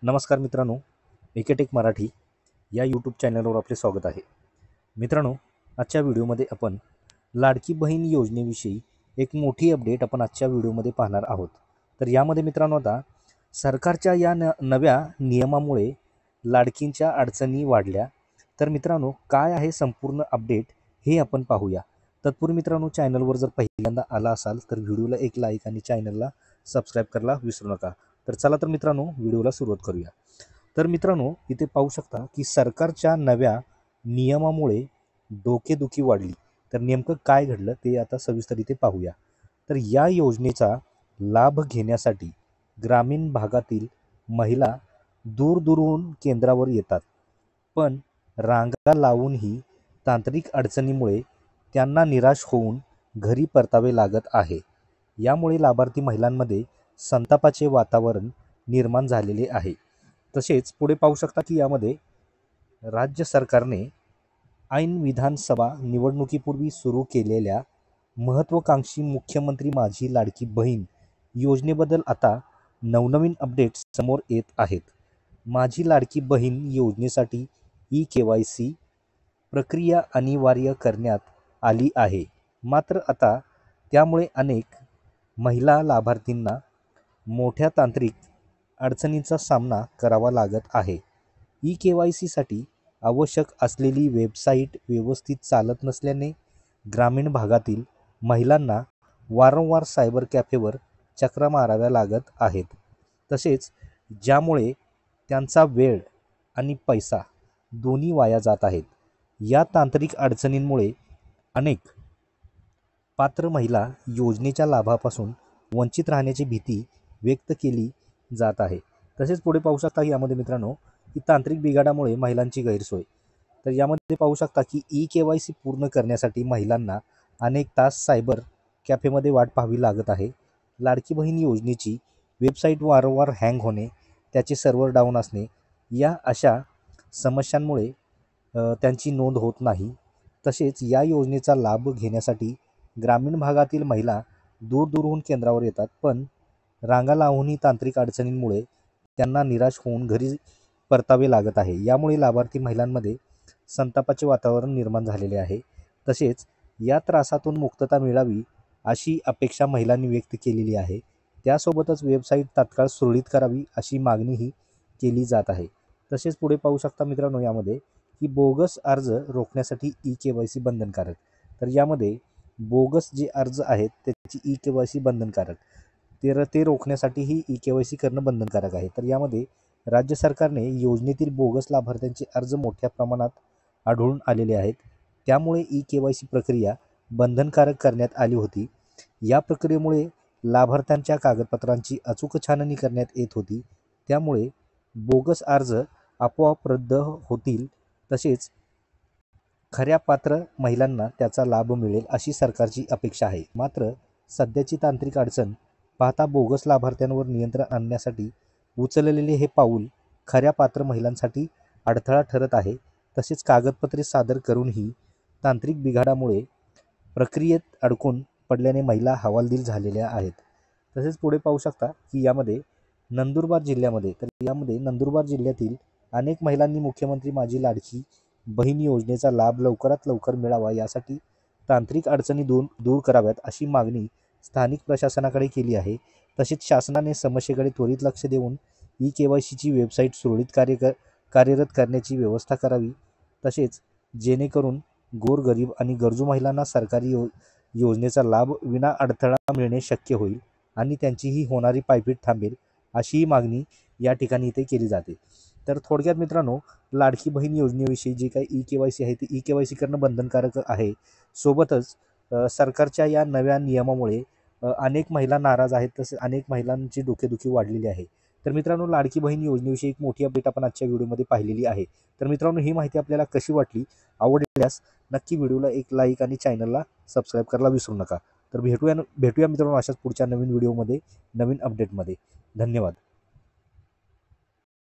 नमस्कार मित्रांनो, एकेटेक मराठी या यूट्यूब चॅनलवर आपले स्वागत आहे. मित्रांनो, आजच्या व्हिडिओमध्ये आपण लाडकी बहीण योजनेविषयी एक मोठी अपडेट आपण आजच्या व्हिडिओमध्ये पाहणार आहोत. तर यामध्ये मित्रांनो आता सरकारच्या या नव्या नियमामुळे लाडकींच्या अडचणी वाढल्या. तर मित्रांनो, काय आहे संपूर्ण अपडेट हे आपण पाहूया. तत्पूर्वी मित्रांनो, चॅनलवर जर पहिल्यांदा आला असाल तर व्हिडिओला एक लाईक आणि चॅनलला सबस्क्राईब करायला विसरू नका. तर चला तर मित्रांनो, व्हिडिओला सुरुवात करूया. तर मित्रांनो, इथे पाहू शकता की सरकारच्या नव्या नियमामुळे डोकेदुखी वाढली. तर नेमकं काय घडलं ते आता सविस्तर इथे पाहूया. तर या योजनेचा लाभ घेण्यासाठी ग्रामीण भागातील महिला दूरदूरहून केंद्रावर येतात, पण रांगा लावूनही तांत्रिक अडचणीमुळे त्यांना निराश होऊन घरी परतावे लागत आहे. यामुळे लाभार्थी महिलांमध्ये संतापाचे वातावरण निर्माण झालेले आहे. तसेच पुढे पाहू शकता की यामध्ये राज्य सरकारने ऐन विधानसभा निवडणुकीपूर्वी सुरू केलेल्या महत्त्वाकांक्षी मुख्यमंत्री माझी लाडकी बहीण योजनेबद्दल आता नवनवीन अपडेट्स समोर येत आहेत. माझी लाडकी बहीण योजनेसाठी KYC प्रक्रिया अनिवार्य करण्यात आली आहे. मात्र आता त्यामुळे अनेक महिला लाभार्थींना मोठ्या तांत्रिक अडचणींचा सामना करावा लागत आहे. KYCसाठी आवश्यक असलेली वेबसाईट व्यवस्थित चालत नसल्याने ग्रामीण भागातील महिलांना वारंवार सायबर कॅफेवर चक्रा माराव्या लागत आहेत. तसेच ज्यामुळे त्यांचा वेळ आणि पैसा दोन्ही वाया जात आहेत. या तांत्रिक अडचणींमुळे अनेक पात्र महिला योजनेच्या लाभापासून वंचित राहण्याची भीती व्यक्त केली जात आहे. तसेच पुढे पाहू शकता की यामध्ये मित्रांनो की तांत्रिक बिघाडामुळे महिलांची गैरसोय. तर यामध्ये पाहू शकता की KYC पूर्ण करण्यासाठी महिलांना अनेक तास सायबर कॅफेमध्ये वाट पाहावी लागत आहे. लाडकी बहीण योजनेची वेबसाईट वारंवार हँग होणे, त्याचे सर्व्हर डाऊन असणे या अशा समस्यांमुळे त्यांची नोंद होत नाही. तसेच या योजनेचा लाभ घेण्यासाठी ग्रामीण भागातील महिला दूरदूरहून केंद्रावर येतात, पण रांगा लावूनही तांत्रिक अडचणींमुळे त्यांना निराश होऊन घरी परतावे लागत आहे. यामुळे लाभार्थी महिलांमध्ये संतापाचे वातावरण निर्माण झालेले आहे. तसेच या त्रासातून मुक्तता मिळावी अशी अपेक्षा महिलांनी व्यक्त केलेली आहे. त्यासोबतच वेबसाईट तात्काळ सुरळीत करावी अशी मागणीही केली जात आहे. तसेच पुढे पाहू शकता मित्रांनो यामध्ये की बोगस अर्ज रोखण्यासाठी KYC बंधनकारक. तर यामध्ये बोगस जे अर्ज आहेत त्याची KYC बंधनकारक, ते रोखण्यासाठीही KYC करणं बंधनकारक आहे. तर यामध्ये राज्य सरकारने योजनेतील बोगस लाभार्थ्यांचे अर्ज मोठ्या प्रमाणात आढळून आलेले आहेत. त्यामुळे KYC प्रक्रिया बंधनकारक करण्यात आली होती. या प्रक्रियेमुळे लाभार्थ्यांच्या कागदपत्रांची अचूक छाननी करण्यात येत होती. त्यामुळे बोगस अर्ज आपोआप रद्द होतील. तसेच खऱ्या पात्र महिलांना त्याचा लाभ मिळेल अशी सरकारची अपेक्षा आहे. मात्र सध्याची तांत्रिक अडचण पाहता बोगस लाभार्थ्यांवर नियंत्रण आणण्यासाठी उचललेले हे पाऊल खऱ्या पात्र महिलांसाठी अडथळा ठरत आहे. तसेच कागदपत्रे सादर करूनही तांत्रिक बिघाडामुळे प्रक्रियेत अडकून पडल्याने महिला हवालदिल झालेल्या आहेत. तसेच पुढे पाहू शकता की यामध्ये नंदुरबार जिल्ह्यातील अनेक महिलांनी मुख्यमंत्री माझी लाडकी बहीण योजनेचा लाभ लवकरात लवकर मिळावा यासाठी तांत्रिक अडचणी दूर कराव्यात अशी मागणी स्थानिक प्रशासनाकडे केली आहे. तसेच शासनाने समस्येकडे त्वरित लक्ष देऊन KYCची वेबसाईट सुरळीत कार्यरत करण्याची व्यवस्था करावी. तसेच जेणेकरून गोरगरीब आणि गरजू महिलांना सरकारी योजनेचा लाभ विना अडथळा मिळणे शक्य होईल आणि त्यांचीही होणारी पायपीट थांबेल अशी मागणी या ठिकाणी इथे केली जाते. तर थोडक्यात मित्रांनो, लाडकी बहीण योजनेविषयी जे काही KYC आहे ते KYC करणं बंधनकारक आहे. सोबतच सरकारच्या या नव्या नियमामुळे अनेक महिला नाराज आहेत. तसेच अनेक महिलांची डोकेदुखी वाढलेली आहे. तर मित्रांनो, लाडकी बहीण योजनेविषयी एक मोठी अपडेट आपण आजच्या व्हिडिओमध्ये पाहिलेली आहे. तर मित्रांनो, ही माहिती आपल्याला कशी वाटली? आवडल्यास नक्की व्हिडिओला एक लाईक आणि चॅनलला सबस्क्राईब करायला विसरू नका. तर भेटूया मित्रांनो अशाच पुढच्या नवीन व्हिडिओमध्ये, नवीन अपडेटमध्ये. धन्यवाद.